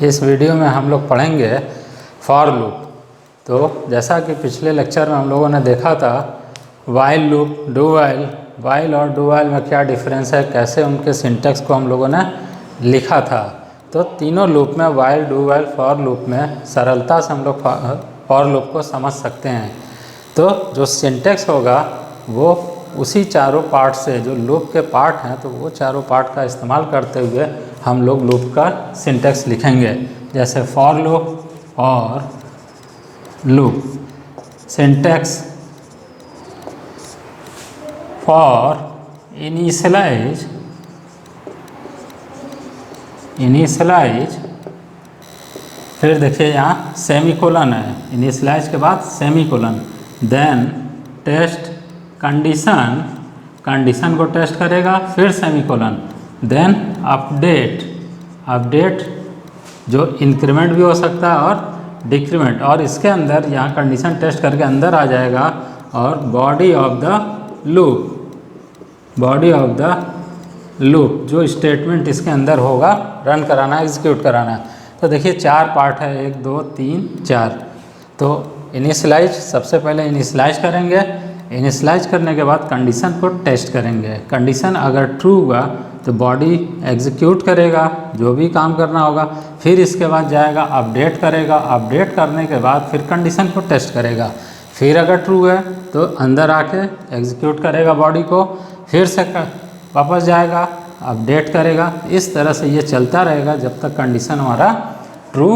इस वीडियो में हम लोग पढ़ेंगे फॉर लूप। तो जैसा कि पिछले लेक्चर में हम लोगों ने देखा था while loop, do while, while और डू वाइल में क्या डिफरेंस है, कैसे उनके सिंटेक्स को हम लोगों ने लिखा था। तो तीनों लूप में while, do while, for loop में सरलता से हम लोग फॉर लूप को समझ सकते हैं। तो जो सिंटेक्स होगा वो उसी चारों पार्ट से, जो लूप के पार्ट हैं, तो वो चारों पार्ट का इस्तेमाल करते हुए हम लोग लूप का सिंटेक्स लिखेंगे। जैसे फॉर लूप और लूप सिंटेक्स फॉर इनिशियलाइज फिर देखिए यहाँ सेमीकोलन है, इनिशियलाइज के बाद सेमीकोलन, देन टेस्ट कंडीशन को टेस्ट करेगा, फिर सेमीकोलन, देन अपडेट जो इंक्रीमेंट भी हो सकता है और डिक्रीमेंट, और इसके अंदर यहाँ कंडीशन टेस्ट करके अंदर आ जाएगा, और बॉडी ऑफ द लूप जो स्टेटमेंट इसके अंदर होगा रन कराना है, एग्जीक्यूट कराना है। तो देखिए चार पार्ट है, 1 2 3 4। तो इनिशियलाइज, सबसे पहले इनिशियलाइज करेंगे, इनिशियलाइज करने के बाद कंडीशन को टेस्ट करेंगे। कंडीशन अगर ट्रू हुआ तो बॉडी एग्जीक्यूट करेगा, जो भी काम करना होगा, फिर इसके बाद जाएगा अपडेट करेगा, अपडेट करने के बाद फिर कंडीशन को टेस्ट करेगा, फिर अगर ट्रू है तो अंदर आके एग्जीक्यूट करेगा बॉडी को, फिर से वापस जाएगा, अपडेट करेगा। इस तरह से ये चलता रहेगा जब तक कंडीशन हमारा ट्रू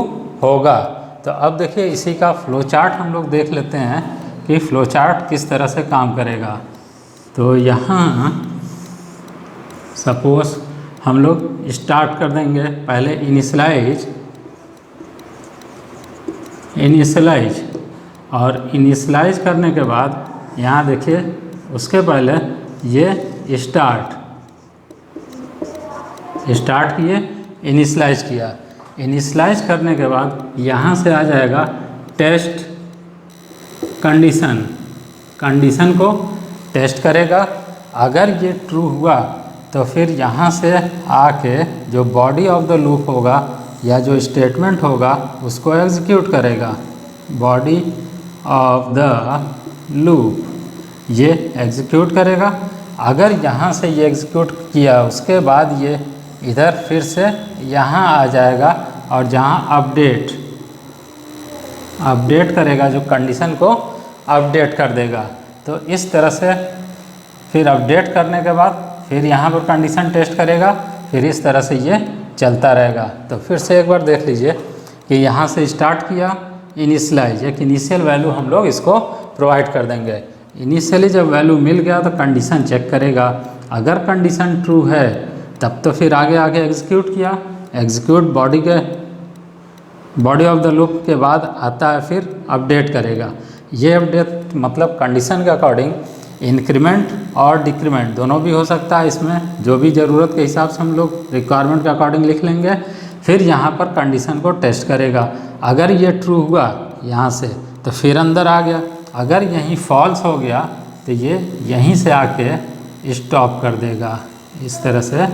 होगा। तो अब देखिए इसी का फ्लो चार्ट हम लोग देख लेते हैं कि फ्लो चार्ट किस तरह से काम करेगा। तो यहाँ सपोज हम लोग स्टार्ट कर देंगे, पहले इनिशियलाइज और इनिशियलाइज करने के बाद यहाँ देखिए उसके पहले ये स्टार्ट किए, इनिशियलाइज किया, इनिशियलाइज करने के बाद यहाँ से आ जाएगा टेस्ट कंडीशन को टेस्ट करेगा। अगर ये ट्रू हुआ तो फिर यहाँ से आके जो बॉडी ऑफ द लूप होगा या जो स्टेटमेंट होगा उसको एग्जीक्यूट करेगा। बॉडी ऑफ द लूप ये एग्जीक्यूट करेगा। अगर यहाँ से ये एग्जीक्यूट किया उसके बाद ये इधर फिर से यहाँ आ जाएगा और जहाँ अपडेट करेगा, जो कंडीशन को अपडेट कर देगा। तो इस तरह से फिर अपडेट करने के बाद फिर यहाँ पर कंडीशन टेस्ट करेगा, फिर इस तरह से ये चलता रहेगा। तो फिर से एक बार देख लीजिए कि यहाँ से स्टार्ट किया इनिशियलाइज, एक इनिशियल वैल्यू हम लोग इसको प्रोवाइड कर देंगे। इनिशियली जब वैल्यू मिल गया तो कंडीशन चेक करेगा, अगर कंडीशन ट्रू है तब तो फिर आगे एग्जीक्यूट किया, execute body of the loop के बाद आता है फिर अपडेट करेगा। ये अपडेट मतलब कंडीशन के अकॉर्डिंग इंक्रीमेंट और डिक्रीमेंट दोनों भी हो सकता है, इसमें जो भी ज़रूरत के हिसाब से हम लोग रिक्वायरमेंट के अकॉर्डिंग लिख लेंगे। फिर यहाँ पर कंडीशन को टेस्ट करेगा, अगर ये ट्रू हुआ यहाँ से तो फिर अंदर आ गया, अगर यहीं फॉल्स हो गया तो ये यहीं से आके स्टॉप कर देगा, इस तरह से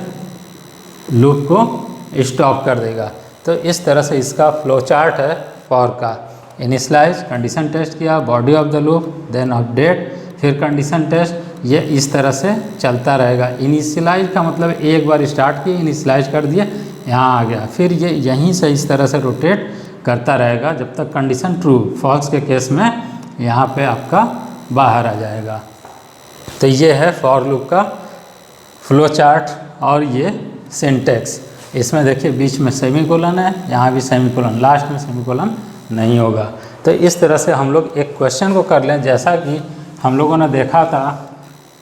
लूप को स्टॉप कर देगा। तो इस तरह से इसका फ्लो चार्ट है फॉर का। इनिशियलाइज, कंडीशन टेस्ट किया, body of the loop, then update, फिर कंडीशन टेस्ट, ये इस तरह से चलता रहेगा। इनिशियलाइज का मतलब एक बार स्टार्ट किए, इनिशियलाइज कर दिए, यहाँ आ गया, फिर ये यहीं से इस तरह से रोटेट करता रहेगा जब तक कंडीशन ट्रू, फॉल्स के केस में यहाँ पे आपका बाहर आ जाएगा। तो ये है फॉर लूप का फ्लो चार्ट और ये सिंटेक्स। इसमें देखिए बीच में सेमीकोलन है, यहाँ भी सेमीकोलन, लास्ट में सेमीकोलन नहीं होगा। तो इस तरह से हम लोग एक क्वेश्चन को कर लें, जैसा कि हम लोगों ने देखा था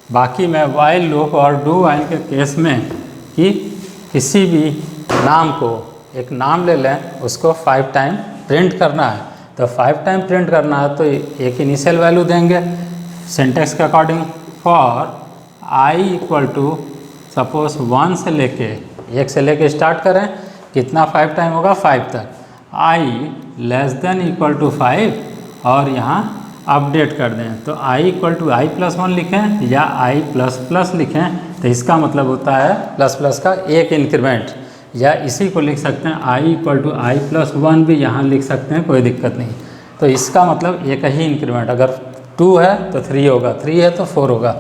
बाकी में वाइल लूप और डू वाइल के केस में कि किसी भी नाम को एक नाम ले लें, उसको 5 टाइम प्रिंट करना है। तो 5 टाइम प्रिंट करना है तो एक इनिशियल वैल्यू देंगे सिंटेक्स के according, for i equal to suppose 1 से लेके 1 से लेके स्टार्ट करें, कितना 5 टाइम होगा 5 तक, आई लेस देन इक्वल टू 5 और यहाँ अपडेट कर दें। तो आई इक्वल टू आई प्लस 1 लिखें या आई प्लस प्लस लिखें, तो इसका मतलब होता है प्लस प्लस का एक इंक्रीमेंट, या इसी को लिख सकते हैं i equal to i plus 1 भी यहाँ लिख सकते हैं, कोई दिक्कत नहीं। तो इसका मतलब एक ही इंक्रीमेंट, अगर 2 है तो 3 होगा, 3 है तो 4 होगा।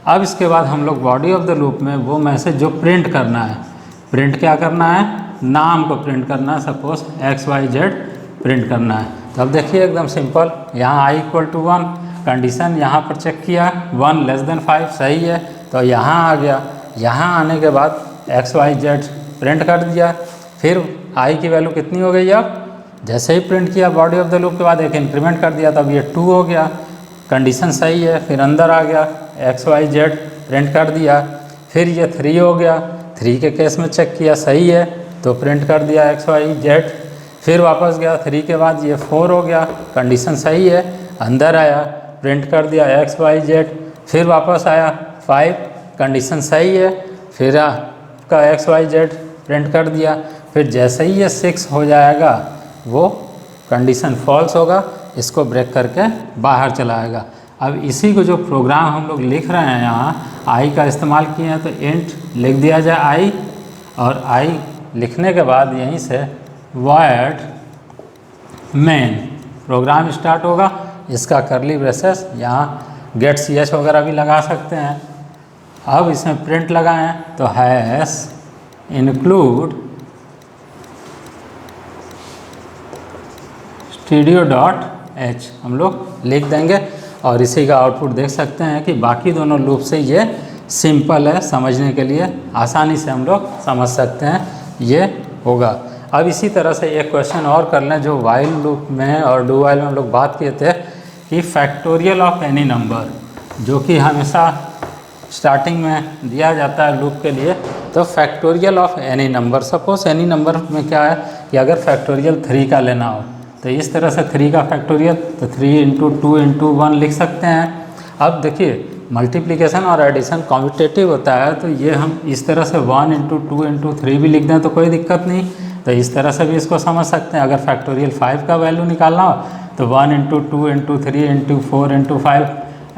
अब इसके बाद हम लोग बॉडी ऑफ द लूप में वो मैसेज जो प्रिंट करना है, प्रिंट क्या करना है, नाम को प्रिंट करना है, सपोज XYZ प्रिंट करना है। तो अब देखिए एकदम सिंपल, यहाँ i इक्वल टू 1, कंडीशन यहाँ पर चेक किया 1 लेस देन 5 सही है, तो यहाँ आ गया। यहाँ आने के बाद XYZ प्रिंट कर दिया, फिर i की वैल्यू कितनी हो गई, अब जैसे ही प्रिंट किया बॉडी ऑफ द लूप के बाद एक इंक्रीमेंट कर दिया, तब ये 2 हो गया, कंडीशन सही है। फिर अंदर आ गया XYZ प्रिंट कर दिया, फिर ये 3 हो गया, 3 के केस में चेक किया सही है तो प्रिंट कर दिया XYZ, फिर वापस गया 3 के बाद ये 4 हो गया, कंडीशन सही है, अंदर आया प्रिंट कर दिया XYZ, फिर वापस आया 5, कंडीशन सही है, फिर आपका XYZ प्रिंट कर दिया। फिर जैसे ही ये 6 हो जाएगा वो कंडीशन फॉल्स होगा, इसको ब्रेक करके बाहर चला आएगा। अब इसी को जो प्रोग्राम हम लोग लिख रहे हैं यहाँ आई का इस्तेमाल किए हैं, तो इंट लिख दिया जाए आई, और आई लिखने के बाद यहीं से void main प्रोग्राम स्टार्ट होगा। इसका करली ब्रेसेस यहाँ गेट ch वगैरह भी लगा सकते हैं। अब इसमें प्रिंट लगाएं तो हैश इंक्लूड stdio.h हम लोग लिख देंगे, और इसी का आउटपुट देख सकते हैं कि बाकी दोनों लूप से ये सिंपल है, समझने के लिए आसानी से हम लोग समझ सकते हैं ये होगा। अब इसी तरह से एक क्वेश्चन और कर लें जो वाइल लूप में और डू वाइल में हम लोग बात किए थे कि फैक्टोरियल ऑफ एनी नंबर, जो कि हमेशा स्टार्टिंग में दिया जाता है लूप के लिए। तो factorial of any number, suppose any number में क्या है कि अगर फैक्टोरियल 3 का लेना हो तो इस तरह से 3 का फैक्टोरियल, तो 3 इंटू 2 इंटू 1 लिख सकते हैं। अब देखिए मल्टीप्लिकेशन और एडिशन कॉम्पिटेटिव होता है, तो ये हम इस तरह से 1 इंटू 2 इंटू 3 भी लिख दें तो कोई दिक्कत नहीं। तो इस तरह से भी इसको समझ सकते हैं। अगर फैक्टोरियल 5 का वैल्यू निकालना हो तो 1 इंटू 2 इंटू 3 इंटू 4 इंटू 5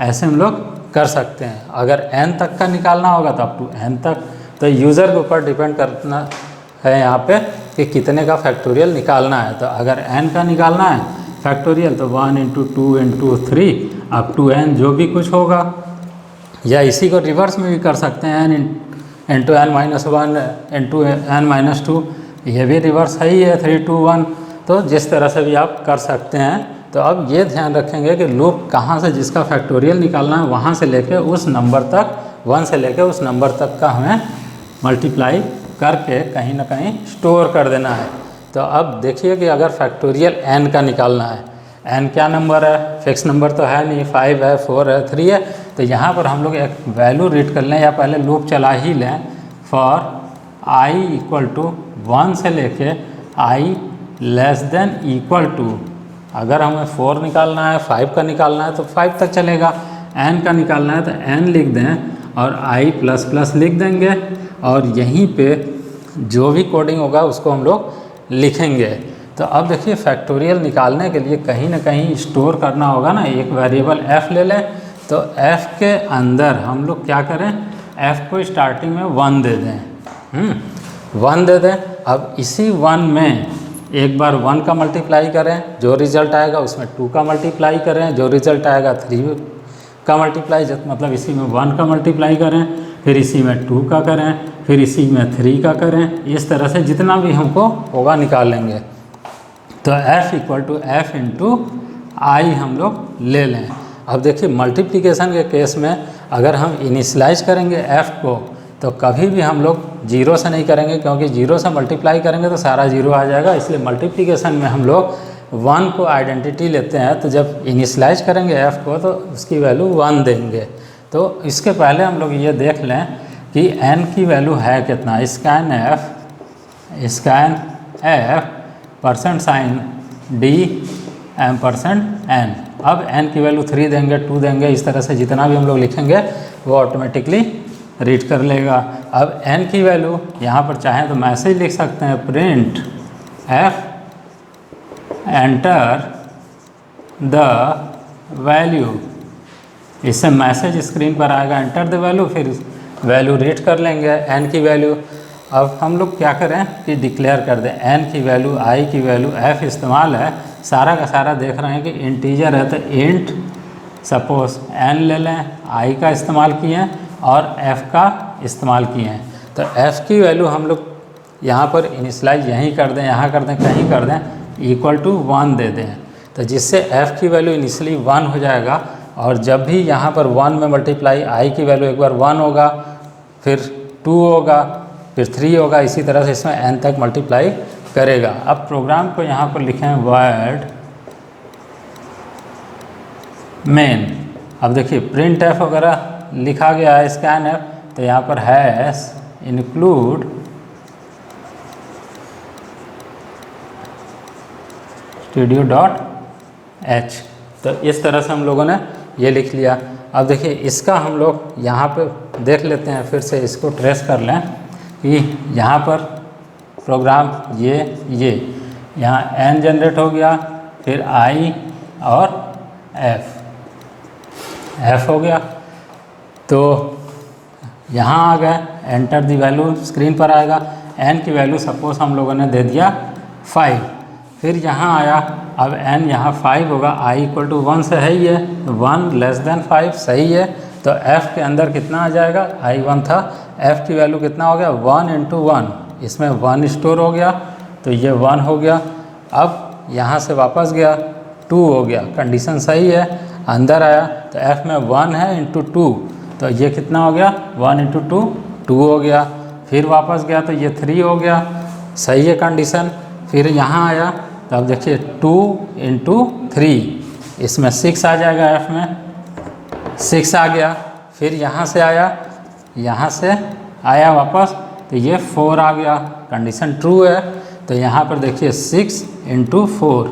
ऐसे हम लोग कर सकते हैं। अगर n तक का निकालना होगा तो अप टू n तक। तो यूज़र के ऊपर डिपेंड करना है यहाँ पे कि कितने का फैक्टोरियल निकालना है। तो अगर n का निकालना है फैक्टोरियल तो 1 into 2 into 3 up to n जो भी कुछ होगा, या इसी को रिवर्स में भी कर सकते हैं n into n minus 1 into n minus 2, ये भी रिवर्स है ही है 3 2 1। तो जिस तरह से भी आप कर सकते हैं। तो अब ये ध्यान रखेंगे कि लूप कहाँ से जिसका फैक्टोरियल निकालना है वहाँ से लेके उस नंबर तक, 1 से लेके उस नंबर तक का हमें मल्टीप्लाई करके कहीं ना कहीं स्टोर कर देना है। तो अब देखिए कि अगर फैक्टोरियल n का निकालना है, n क्या नंबर है, फिक्स नंबर तो है नहीं, 5 है 4 है 3 है। तो यहाँ पर हम लोग एक वैल्यू रीड कर लें या पहले लूप चला ही लें, फॉर i इक्वल टू 1 से लेके i less than equal to, अगर हमें 4 निकालना है 5 का निकालना है तो 5 तक चलेगा, n का निकालना है तो n लिख दें और i प्लस प्लस लिख देंगे, और यहीं पे जो भी कोडिंग होगा उसको हम लोग लिखेंगे। तो अब देखिए फैक्टोरियल निकालने के लिए कहीं ना कहीं स्टोर करना होगा ना, एक वेरिएबल f ले लें। तो f के अंदर हम लोग क्या करें, f को स्टार्टिंग में 1 दे दें, 1 दे दें। अब इसी 1 में एक बार 1 का मल्टीप्लाई करें, जो रिज़ल्ट आएगा उसमें 2 का मल्टीप्लाई करें, जो रिज़ल्ट आएगा 3 का मल्टीप्लाई, मतलब इसी में 1 का मल्टीप्लाई करें, फिर इसी में 2 का करें, फिर इसी में 3 का करें। इस तरह से जितना भी हमको होगा निकाल लेंगे। तो f equal to F into I हम लोग ले लें। अब देखिए मल्टीप्लिकेशन के केस में अगर हम इनिशलाइज करेंगे f को तो कभी भी हम लोग 0 से नहीं करेंगे, क्योंकि 0 से मल्टीप्लाई करेंगे तो सारा 0 आ जाएगा। इसलिए मल्टीप्लिकेशन में हम लोग 1 को आइडेंटिटी लेते हैं। तो जब इनिशलाइज करेंगे f को तो उसकी वैल्यू 1 देंगे। तो इसके पहले हम लोग ये देख लें कि n की वैल्यू है कितना, scan f percent sign d %n। अब n की वैल्यू 3 देंगे, 2 देंगे, इस तरह से जितना भी हम लोग लिखेंगे वो ऑटोमेटिकली रीड कर लेगा। अब n की वैल्यू यहाँ पर चाहें तो मैसेज लिख सकते हैं, print f enter the value. इससे मैसेज स्क्रीन पर आएगा एंटर द वैल्यू, फिर वैल्यू रीड कर लेंगे n की वैल्यू। अब हम लोग क्या करें कि डिक्लेयर कर दें n की वैल्यू, i की वैल्यू, f इस्तेमाल है, सारा का सारा देख रहे हैं कि इंटीजर है, तो इंट सपोज n ले लें, i का इस्तेमाल किए हैं और f का इस्तेमाल किए हैं। तो f की वैल्यू हम लोग यहाँ पर इनिशलाइज यहीं कर दें, यहाँ कर दें, कहीं कर दें, इक्वल टू 1 दे दें, तो जिससे f की वैल्यू इनिशियली 1 हो जाएगा। और जब भी यहाँ पर 1 में मल्टीप्लाई i की वैल्यू एक बार 1 होगा, फिर 2 होगा, फिर 3 होगा, इसी तरह से इसमें n तक मल्टीप्लाई करेगा। अब प्रोग्राम को यहाँ पर लिखें वर्ड मेन। अब देखिए प्रिंट एफ वगैरह लिखा गया है, स्कैन एफ, तो यहाँ पर हैश इंक्लूड studio.h। तो इस तरह से हम लोगों ने ये लिख लिया। अब देखिए इसका हम लोग यहाँ पे देख लेते हैं, फिर से इसको ट्रेस कर लें कि यहाँ पर प्रोग्राम ये यहाँ n जनरेट हो गया, फिर i और f हो गया। तो यहाँ आ गए, एंटर दी वैल्यू स्क्रीन पर आएगा। n की वैल्यू सपोज हम लोगों ने दे दिया 5, फिर यहाँ आया, अब n यहाँ 5 होगा, i इक्वल टू 1 से है ही है, 1 लेस देन 5 सही है, तो f के अंदर कितना आ जाएगा, i 1 था, f की वैल्यू कितना हो गया 1 इंटू 1, इसमें 1 स्टोर हो गया, तो ये 1 हो गया। अब यहाँ से वापस गया, 2 हो गया, कंडीशन सही है, अंदर आया तो f में 1 है इंटू 2, तो ये कितना हो गया 1 इंटू 2, 2 हो गया। फिर वापस गया तो ये 3 हो गया, सही है कंडीशन। फिर यहाँ आया तो अब देखिए 2 इंटू 3, इसमें 6 आ जाएगा, f में 6 आ गया। फिर यहाँ से आया, यहाँ से आया वापस तो ये 4 आ गया, कंडीशन ट्रू है। तो यहाँ पर देखिए 6 इंटू 4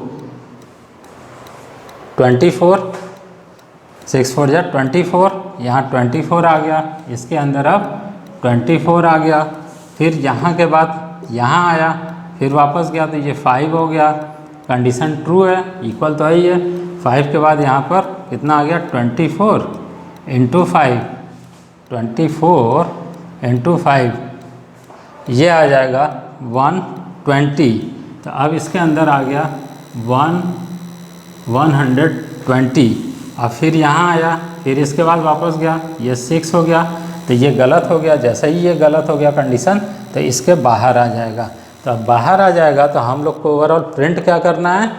24, 6 4 जा 24, यहाँ 24 आ गया, इसके अंदर अब 24 आ गया। फिर यहाँ के बाद यहाँ आया, फिर वापस गया तो ये 5 हो गया, कंडीशन ट्रू है, इक्वल तो ही है। 5 के बाद यहाँ पर कितना आ गया 24 इंटू 5, 24 इंटू 5, ये आ जाएगा 120। तो अब इसके अंदर आ गया 120। अब फिर यहाँ आया, फिर इसके बाद वापस गया, ये 6 हो गया, तो ये गलत हो गया। जैसे ही ये गलत हो गया कंडीशन, तो इसके बाहर आ जाएगा। तो अब बाहर आ जाएगा तो हम लोग को ओवरऑल प्रिंट क्या करना है,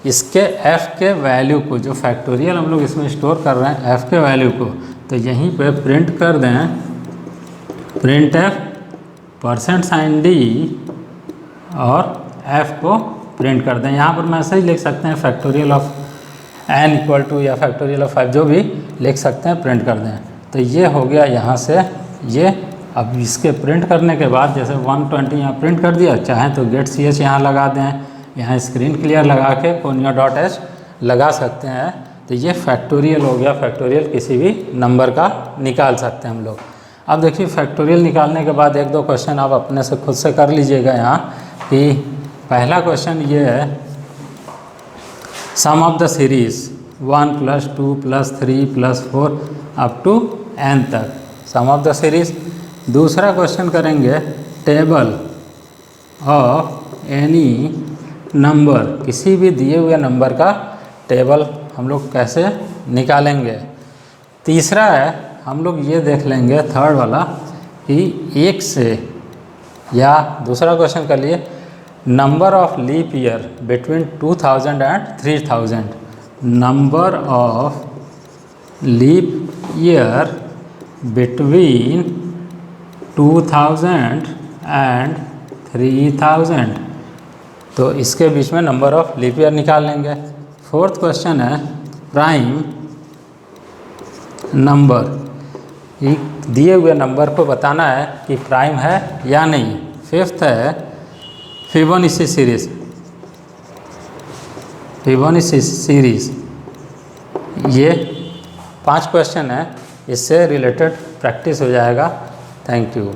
इसके f के वैल्यू को, जो फैक्टोरियल हम लोग इसमें स्टोर कर रहे हैं f के वैल्यू को, तो यहीं पे प्रिंट कर दें, प्रिंट f %d और f को प्रिंट कर दें। यहाँ पर मैसेज लिख सकते हैं factorial of n equal to या फैक्टोरियल ऑफ 5, जो भी लिख सकते हैं, प्रिंट कर दें। तो ये हो गया यहाँ से ये। अब इसके प्रिंट करने के बाद जैसे 120 यहाँ प्रिंट कर दिया, चाहें तो गेट ch यहाँ लगा दें, यहाँ स्क्रीन क्लियर लगा के कोनिया.h लगा सकते हैं। तो ये फैक्टोरियल हो गया, फैक्टोरियल किसी भी नंबर का निकाल सकते हैं हम लोग। अब देखिए फैक्टोरियल निकालने के बाद 1-2 क्वेश्चन आप अपने से खुद से कर लीजिएगा यहाँ, कि पहला क्वेश्चन ये है, sum of the series 1 + 2 + 3 + 4 up to n तक, सम ऑफ द सीरीज। दूसरा क्वेश्चन करेंगे, टेबल ऑफ एनी नंबर, किसी भी दिए हुए नंबर का टेबल हम लोग कैसे निकालेंगे। तीसरा है, हम लोग ये देख लेंगे थर्ड वाला, कि 1 से, या दूसरा क्वेश्चन कर लिए, number of leap year between 2000 and 3000, number of leap year between 2000 and 3000, तो इसके बीच में नंबर ऑफ लीप ईयर निकाल लेंगे। फोर्थ क्वेश्चन है, प्राइम नंबर, दिए हुए नंबर को बताना है कि प्राइम है या नहीं। फिफ्थ है, फिबोनाची सीरीज, फिबोनाची सीरीज। ये 5 क्वेश्चन है, इससे रिलेटेड प्रैक्टिस हो जाएगा। Thank you.